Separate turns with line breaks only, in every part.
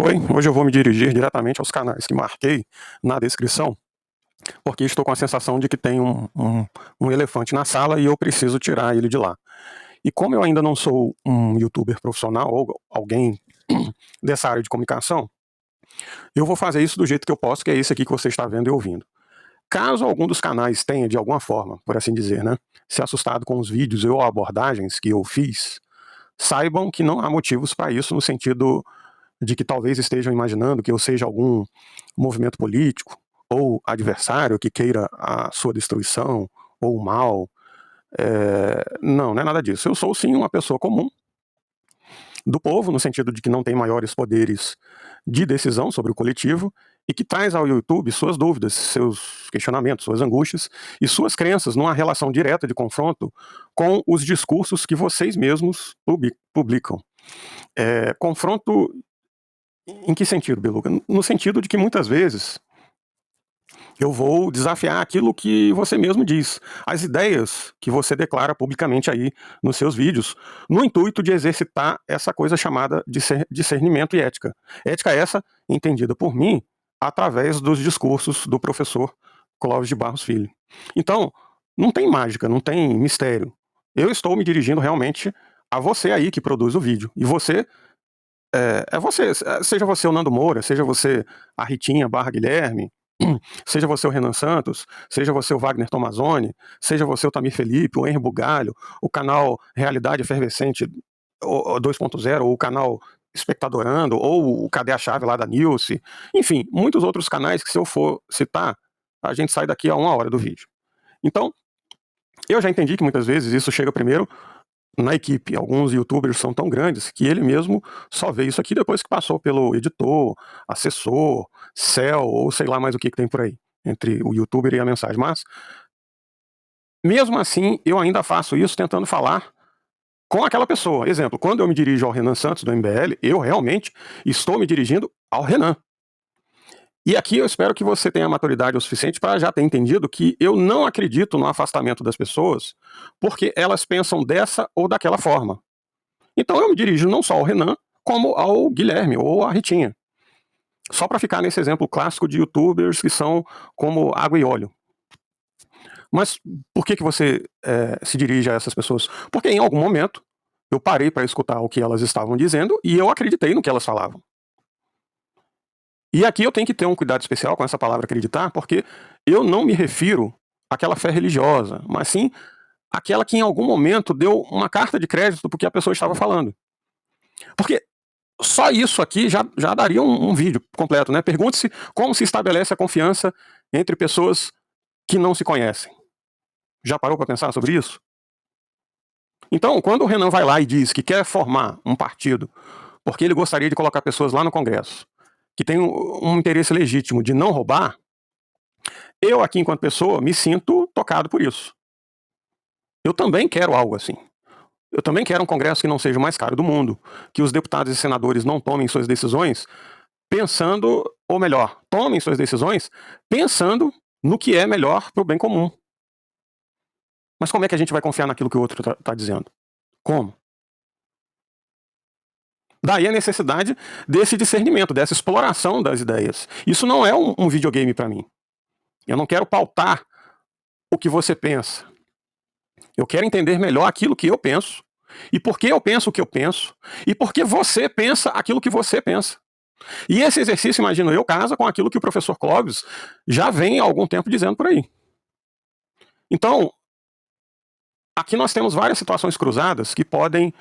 Oi, hoje eu vou me dirigir diretamente aos canais que marquei na descrição, porque estou com a sensação de que tem um elefante na sala e eu preciso tirar ele de lá. E como eu ainda não sou um youtuber profissional ou alguém dessa área de comunicação, eu vou fazer isso do jeito que eu posso, que é esse aqui que você está vendo e ouvindo. Caso algum dos canais tenha, de alguma forma, por assim dizer, né, se assustado com os vídeos ou abordagens que eu fiz, saibam que não há motivos para isso, no sentido de que talvez estejam imaginando que eu seja algum movimento político ou adversário que queira a sua destruição ou o mal. Não, não é nada disso. Eu sou sim uma pessoa comum do povo, no sentido de que não tem maiores poderes de decisão sobre o coletivo e que traz ao YouTube suas dúvidas, seus questionamentos, suas angústias e suas crenças numa relação direta de confronto com os discursos que vocês mesmos publicam. Confronto em que sentido, Beluga? No sentido de que muitas vezes eu vou desafiar aquilo que você mesmo diz, as ideias que você declara publicamente aí nos seus vídeos, no intuito de exercitar essa coisa chamada de discernimento e ética. Ética essa entendida por mim através dos discursos do professor Clóvis de Barros Filho. Então, não tem mágica, não tem mistério. Eu estou me dirigindo realmente a você aí que produz o vídeo. E você é você, seja você o Nando Moura, seja você a Ritinha barra Guilherme, seja você o Renan Santos, seja você o Wagner Tomazoni, seja você o Tamir Felipe, o Henry Bugalho, o canal Realidade Efervescente 2.0, ou o canal Espectadorando, ou o Cadê a Chave lá da Nilce, enfim, muitos outros canais que se eu for citar, a gente sai daqui a 1 hora do vídeo. Então, eu já entendi que muitas vezes isso chega primeiro na equipe. Alguns youtubers são tão grandes que ele mesmo só vê isso aqui depois que passou pelo editor, assessor, céu, ou sei lá mais o que tem por aí, entre o youtuber e a mensagem. Mas, mesmo assim, eu ainda faço isso tentando falar com aquela pessoa. Exemplo, quando eu me dirijo ao Renan Santos do MBL, eu realmente estou me dirigindo ao Renan. E aqui eu espero que você tenha maturidade o suficiente para já ter entendido que eu não acredito no afastamento das pessoas porque elas pensam dessa ou daquela forma. Então eu me dirijo não só ao Renan, como ao Guilherme ou à Ritinha. Só para ficar nesse exemplo clássico de youtubers que são como água e óleo. Mas por que você se dirige a essas pessoas? Porque em algum momento eu parei para escutar o que elas estavam dizendo e eu acreditei no que elas falavam. E aqui eu tenho que ter um cuidado especial com essa palavra acreditar, porque eu não me refiro àquela fé religiosa, mas sim àquela que em algum momento deu uma carta de crédito porque a pessoa estava falando. Porque só isso aqui já daria um vídeo completo, né? Pergunte-se como se estabelece a confiança entre pessoas que não se conhecem. Já parou para pensar sobre isso? Então, quando o Renan vai lá e diz que quer formar um partido porque ele gostaria de colocar pessoas lá no Congresso que tem um interesse legítimo de não roubar, eu aqui, enquanto pessoa, me sinto tocado por isso. Eu também quero algo assim. Eu também quero um Congresso que não seja o mais caro do mundo, que os deputados e senadores não tomem suas decisões pensando, ou melhor, tomem suas decisões pensando no que é melhor para o bem comum. Mas como é que a gente vai confiar naquilo que o outro está dizendo? Como? Daí a necessidade desse discernimento, dessa exploração das ideias. Isso não é um videogame para mim. Eu não quero pautar o que você pensa. Eu quero entender melhor aquilo que eu penso, e por que eu penso o que eu penso, e por que você pensa aquilo que você pensa. E esse exercício, imagino eu, casa com aquilo que o professor Clóvis já vem há algum tempo dizendo por aí. Então, aqui nós temos várias situações cruzadas que podem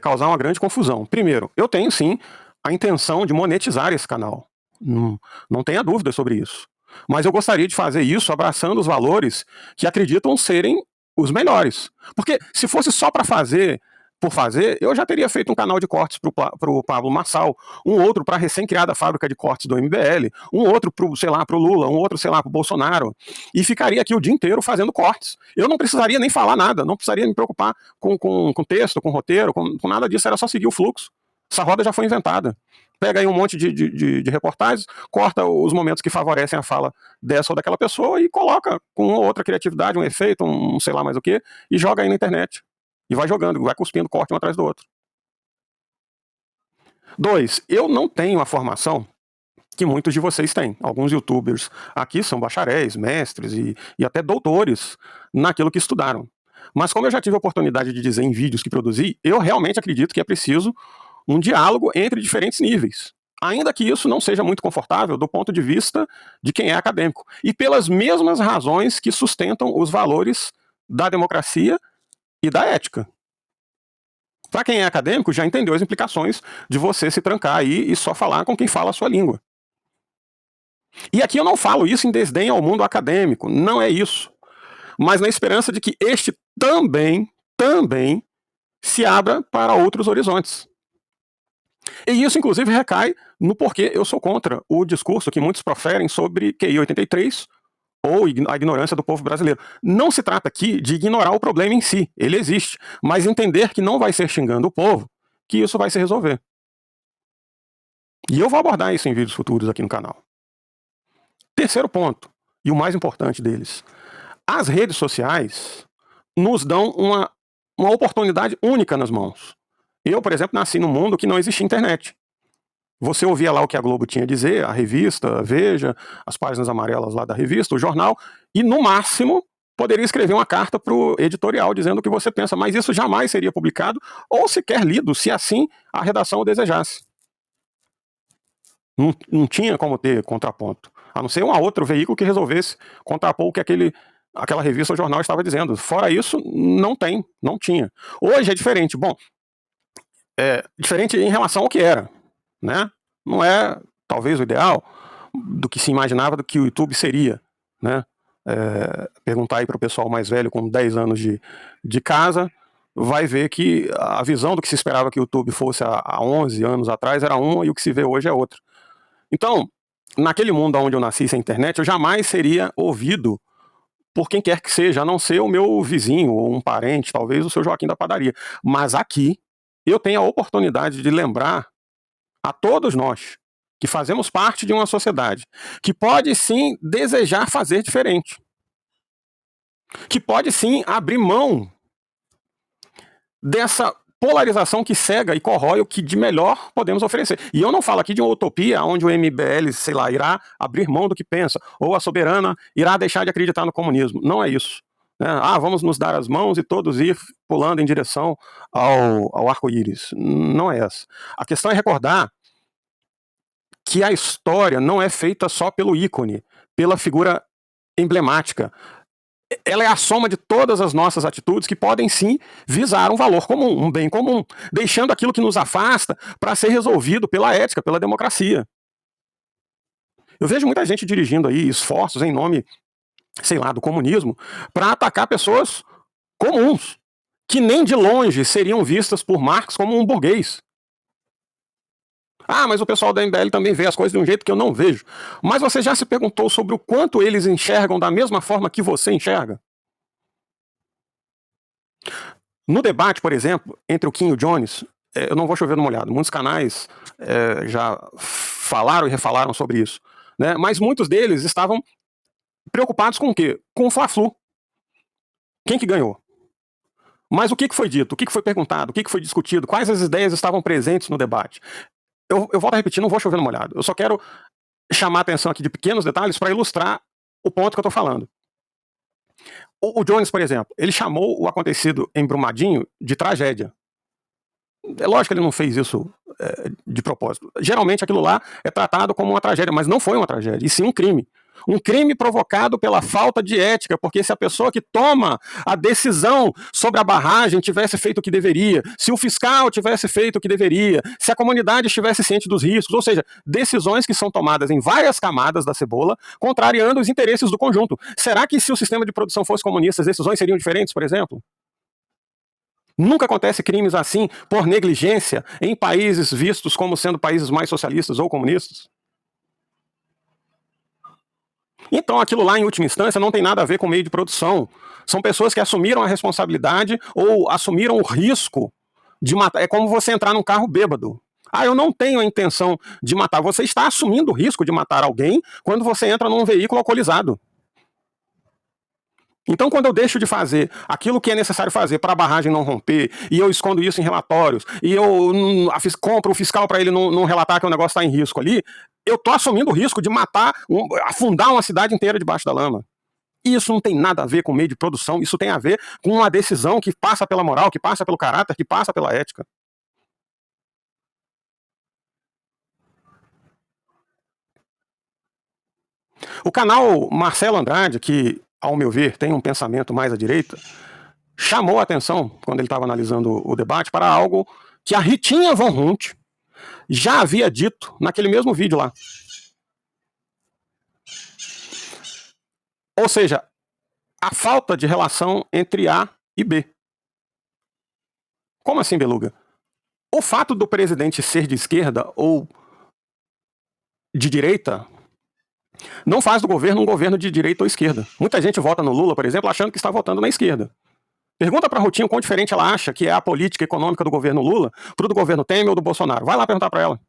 causar uma grande confusão. Primeiro, eu tenho sim a intenção de monetizar esse canal. Não tenha dúvida sobre isso. Mas eu gostaria de fazer isso abraçando os valores que acreditam serem os melhores. Porque se fosse só para fazer por fazer, eu já teria feito um canal de cortes para o Pablo Marçal, um outro para a recém-criada fábrica de cortes do MBL, um outro para o Lula, um outro, sei lá, para o Bolsonaro, e ficaria aqui o dia inteiro fazendo cortes. Eu não precisaria nem falar nada, não precisaria me preocupar com texto, com roteiro, com nada disso, era só seguir o fluxo. Essa roda já foi inventada. Pega aí um monte de reportagens, corta os momentos que favorecem a fala dessa ou daquela pessoa e coloca com outra criatividade, um efeito, um sei lá mais o que, e joga aí na internet. E vai jogando, vai cuspindo corte um atrás do outro. Dois, eu não tenho a formação que muitos de vocês têm. Alguns youtubers aqui são bacharéis, mestres e até doutores naquilo que estudaram. Mas como eu já tive a oportunidade de dizer em vídeos que produzi, eu realmente acredito que é preciso um diálogo entre diferentes níveis. Ainda que isso não seja muito confortável do ponto de vista de quem é acadêmico. E pelas mesmas razões que sustentam os valores da democracia e da ética. Para quem é acadêmico, já entendeu as implicações de você se trancar aí e só falar com quem fala a sua língua. E aqui eu não falo isso em desdém ao mundo acadêmico, não é isso. Mas na esperança de que este também se abra para outros horizontes. E isso, inclusive, recai no porquê eu sou contra o discurso que muitos proferem sobre QI 83 ou a ignorância do povo brasileiro. Não se trata aqui de ignorar o problema em si, ele existe, mas entender que não vai ser xingando o povo que isso vai se resolver. E eu vou abordar isso em vídeos futuros aqui no canal. Terceiro ponto, e o mais importante deles. As redes sociais nos dão uma oportunidade única nas mãos. Eu, por exemplo, nasci num mundo que não existia internet. Você ouvia lá o que a Globo tinha a dizer, a revista, Veja, as páginas amarelas lá da revista, o jornal, e no máximo poderia escrever uma carta para o editorial dizendo o que você pensa, mas isso jamais seria publicado ou sequer lido, se assim a redação o desejasse. Não tinha como ter contraponto, a não ser um outro veículo que resolvesse contrapor o que aquela revista ou jornal estava dizendo. Fora isso, não tinha. Hoje é diferente. Bom, diferente em relação ao que era, né? Não é, talvez, o ideal do que se imaginava do que o YouTube seria, né? Perguntar aí para o pessoal mais velho com 10 anos de casa, vai ver que a visão do que se esperava que o YouTube fosse há 11 anos atrás era uma e o que se vê hoje é outra. Então, naquele mundo onde eu nasci sem internet, eu jamais seria ouvido por quem quer que seja, a não ser o meu vizinho ou um parente, talvez o seu Joaquim da padaria. Mas aqui, eu tenho a oportunidade de lembrar a todos nós que fazemos parte de uma sociedade que pode sim desejar fazer diferente, que pode sim abrir mão dessa polarização que cega e corrói o que de melhor podemos oferecer. E eu não falo aqui de uma utopia onde o MBL, sei lá, irá abrir mão do que pensa, ou a soberana irá deixar de acreditar no comunismo. Não é isso. Vamos nos dar as mãos e todos ir pulando em direção ao arco-íris. Não é essa. A questão é recordar que a história não é feita só pelo ícone, pela figura emblemática. Ela é a soma de todas as nossas atitudes que podem sim visar um valor comum, um bem comum, deixando aquilo que nos afasta para ser resolvido pela ética, pela democracia. Eu vejo muita gente dirigindo aí esforços em nome, sei lá, do comunismo, para atacar pessoas comuns, que nem de longe seriam vistas por Marx como um burguês. Mas o pessoal da MBL também vê as coisas de um jeito que eu não vejo. Mas você já se perguntou sobre o quanto eles enxergam da mesma forma que você enxerga? No debate, por exemplo, entre o Kim e o Jones, eu não vou chover no molhado. Muitos canais já falaram e refalaram sobre isso. Né? Mas muitos deles estavam preocupados com o quê? Com o Fla-Flu. Quem que ganhou? Mas o que foi dito? O que foi perguntado? O que foi discutido? Quais as ideias estavam presentes no debate? Eu volto a repetir, não vou chover no molhado. Eu só quero chamar a atenção aqui de pequenos detalhes para ilustrar o ponto que eu estou falando. O Jones, por exemplo, ele chamou o acontecido em Brumadinho de tragédia. É lógico que ele não fez isso de propósito. Geralmente aquilo lá é tratado como uma tragédia, mas não foi uma tragédia, e sim um crime. Um crime provocado pela falta de ética, porque se a pessoa que toma a decisão sobre a barragem tivesse feito o que deveria, se o fiscal tivesse feito o que deveria, se a comunidade estivesse ciente dos riscos, ou seja, decisões que são tomadas em várias camadas da cebola, contrariando os interesses do conjunto. Será que se o sistema de produção fosse comunista, as decisões seriam diferentes, por exemplo? Nunca acontece crimes assim por negligência em países vistos como sendo países mais socialistas ou comunistas. Então aquilo lá, em última instância, não tem nada a ver com o meio de produção. São pessoas que assumiram a responsabilidade ou assumiram o risco de matar. É como você entrar num carro bêbado. Eu não tenho a intenção de matar. Você está assumindo o risco de matar alguém quando você entra num veículo alcoolizado. Então, quando eu deixo de fazer aquilo que é necessário fazer para a barragem não romper, e eu escondo isso em relatórios, e eu compro o fiscal para ele não relatar que o negócio está em risco ali, eu estou assumindo o risco de afundar uma cidade inteira debaixo da lama. E isso não tem nada a ver com meio de produção, isso tem a ver com uma decisão que passa pela moral, que passa pelo caráter, que passa pela ética. O canal Marcelo Andrade, que, ao meu ver, tem um pensamento mais à direita, chamou a atenção, quando ele estava analisando o debate, para algo que a Ritinha Von Hunt já havia dito naquele mesmo vídeo lá. Ou seja, a falta de relação entre A e B. Como assim, Beluga? O fato do presidente ser de esquerda ou de direita não faz do governo um governo de direita ou esquerda. Muita gente vota no Lula, por exemplo, achando que está votando na esquerda. Pergunta para a Rutinha quão diferente ela acha que é a política econômica do governo Lula pro do governo Temer ou do Bolsonaro. Vai lá perguntar para ela.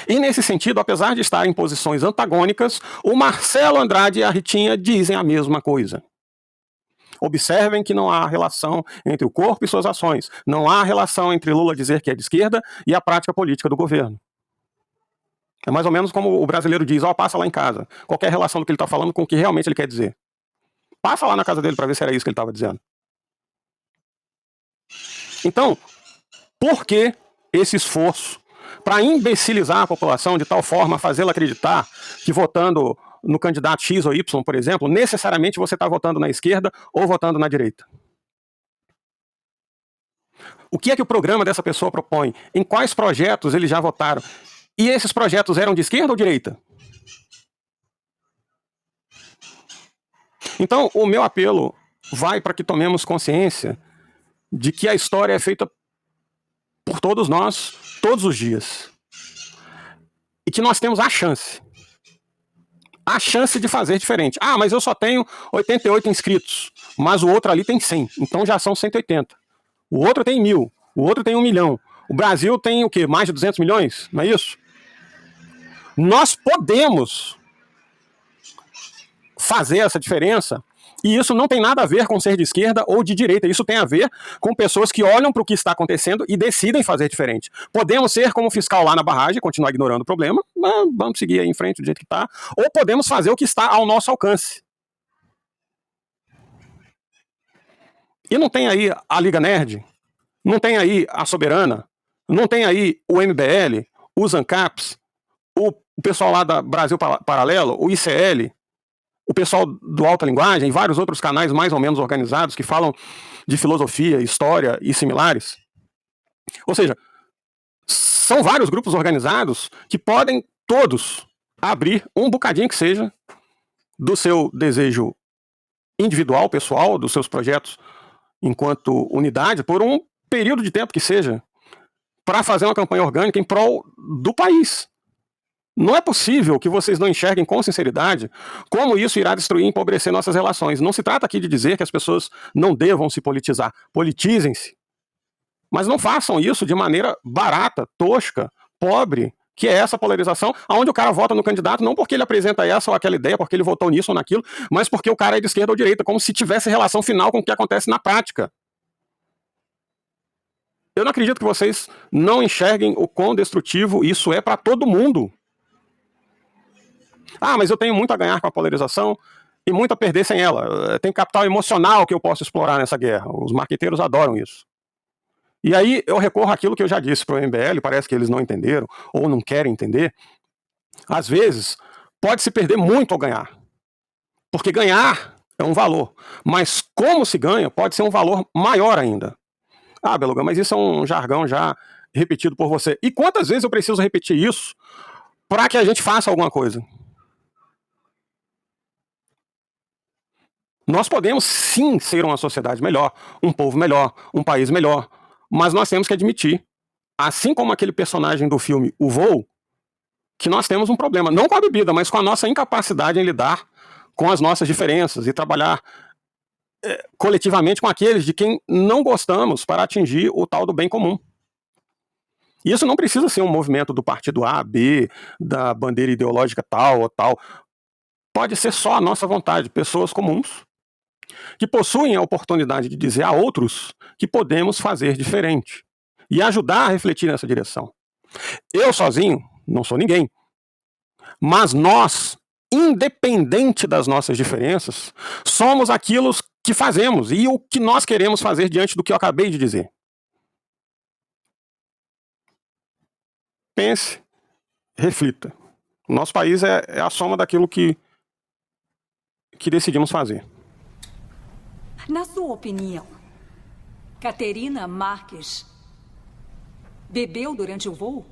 E nesse sentido, apesar de estar em posições antagônicas, o Marcelo Andrade e a Ritinha dizem a mesma coisa. Observem que não há relação entre o corpo e suas ações. Não há relação entre Lula dizer que é de esquerda e a prática política do governo. É mais ou menos como o brasileiro diz, passa lá em casa. Qualquer relação do que ele está falando com o que realmente ele quer dizer. Passa lá na casa dele para ver se era isso que ele estava dizendo. Então, por que esse esforço para imbecilizar a população de tal forma a fazê-la acreditar que votando no candidato X ou Y, por exemplo, necessariamente você está votando na esquerda ou votando na direita? O que é que o programa dessa pessoa propõe? Em quais projetos eles já votaram? E esses projetos eram de esquerda ou direita? Então, o meu apelo vai para que tomemos consciência de que a história é feita por todos nós, todos os dias. E que nós temos a chance de fazer diferente. Mas eu só tenho 88 inscritos, mas o outro ali tem 100, então já são 180. O outro tem 1.000, o outro tem 1 milhão. O Brasil tem o quê? Mais de 200 milhões? Não é isso? Nós podemos fazer essa diferença, e isso não tem nada a ver com ser de esquerda ou de direita, isso tem a ver com pessoas que olham para o que está acontecendo e decidem fazer diferente. Podemos ser como fiscal lá na barragem, continuar ignorando o problema, mas vamos seguir aí em frente do jeito que está, ou podemos fazer o que está ao nosso alcance. E não tem aí a Liga Nerd, não tem aí a Soberana, não tem aí o MBL, os ANCAPs, o pessoal lá da Brasil Paralelo, o ICL, o pessoal do Alta Linguagem e vários outros canais mais ou menos organizados que falam de filosofia, história e similares. Ou seja, são vários grupos organizados que podem todos abrir um bocadinho que seja do seu desejo individual, pessoal, dos seus projetos enquanto unidade, por um período de tempo que seja, para fazer uma campanha orgânica em prol do país. Não é possível que vocês não enxerguem com sinceridade como isso irá destruir e empobrecer nossas relações. Não se trata aqui de dizer que as pessoas não devam se politizar. Politizem-se. Mas não façam isso de maneira barata, tosca, pobre, que é essa polarização, onde o cara vota no candidato não porque ele apresenta essa ou aquela ideia, porque ele votou nisso ou naquilo, mas porque o cara é de esquerda ou direita, como se tivesse relação final com o que acontece na prática. Eu não acredito que vocês não enxerguem o quão destrutivo isso é para todo mundo. Mas eu tenho muito a ganhar com a polarização e muito a perder sem ela. Tem capital emocional que eu posso explorar nessa guerra. Os marqueteiros adoram isso. E aí eu recorro àquilo que eu já disse para o MBL, parece que eles não entenderam ou não querem entender. Às vezes, pode-se perder muito ao ganhar. Porque ganhar é um valor. Mas como se ganha pode ser um valor maior ainda. Beluga, mas isso é um jargão já repetido por você. E quantas vezes eu preciso repetir isso para que a gente faça alguma coisa? Nós podemos sim ser uma sociedade melhor, um povo melhor, um país melhor, mas nós temos que admitir, assim como aquele personagem do filme O Voo, que nós temos um problema, não com a bebida, mas com a nossa incapacidade em lidar com as nossas diferenças e trabalhar coletivamente com aqueles de quem não gostamos para atingir o tal do bem comum. Isso não precisa ser um movimento do partido A, B, da bandeira ideológica tal ou tal. pode ser só a nossa vontade, pessoas comuns, que possuem a oportunidade de dizer a outros que podemos fazer diferente e ajudar a refletir nessa direção. Eu sozinho não sou ninguém, mas nós, independente das nossas diferenças, somos aquilo que fazemos e o que nós queremos fazer diante do que eu acabei de dizer. Pense, reflita. O nosso país é a soma daquilo que decidimos fazer.
Na sua opinião, Caterina Marques bebeu durante o voo?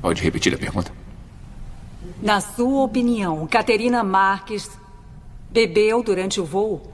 Pode repetir a pergunta?
Na sua opinião, Caterina Marques bebeu durante o voo?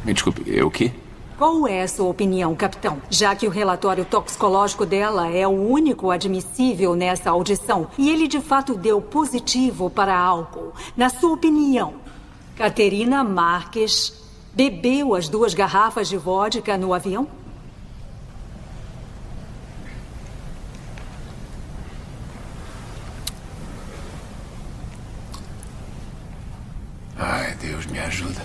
Me desculpe, eu o quê?
Qual é a sua opinião, capitão? Já que o relatório toxicológico dela é o único admissível nessa audição e ele de fato deu positivo para álcool. Na sua opinião, Caterina Marques bebeu as 2 garrafas de vodka no avião?
Ai, Deus me ajuda.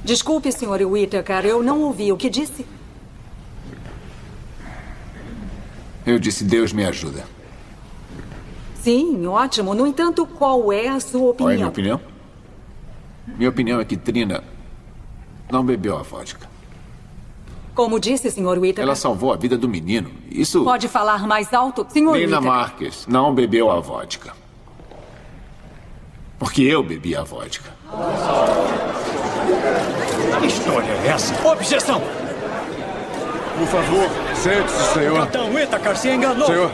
Desculpe, Sr. Whittaker, eu não ouvi o que disse.
Eu disse Deus me ajuda.
Sim, ótimo. No entanto, qual é a sua
Qual é a minha
opinião?
opinião? Minha opinião é que Trina não bebeu a vodka.
Como disse, Sr. Whittaker.
Ela salvou a vida do menino. Isso...
Pode falar mais alto, Sr.
Trina
Whittaker?
Marques não bebeu a vodka. Porque eu bebi a vodka.
Que história é essa? Objeção!
Por favor, sente-se, senhor.
Capitão Whittaker se enganou!
Senhor,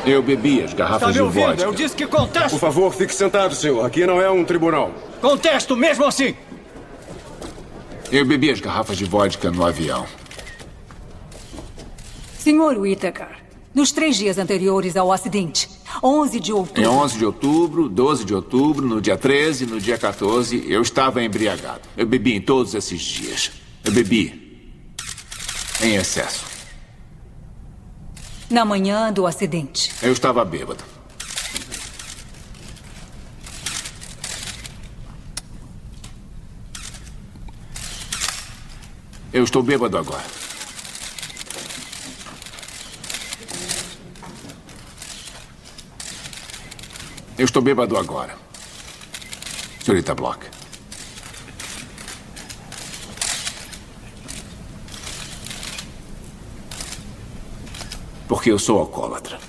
Eu bebi as
Está
garrafas
me
de
ouvindo?
vodka.
Eu disse que
por
contesto!
favor, fique sentado, senhor. Aqui não é um tribunal.
Contesto mesmo assim!
Eu bebi as garrafas de vodka no avião.
Sr. Whittaker, nos 3 dias anteriores ao acidente, 11 de outubro...
Em 11 de outubro, 12 de outubro, no dia 13, no dia 14, eu estava embriagado. Eu bebi em todos esses dias. Eu bebi em excesso.
Na manhã do acidente.
Eu estava bêbado. Eu estou bêbado agora. Eu estou bêbado agora. Senhorita Bloch. Porque eu sou alcoólatra.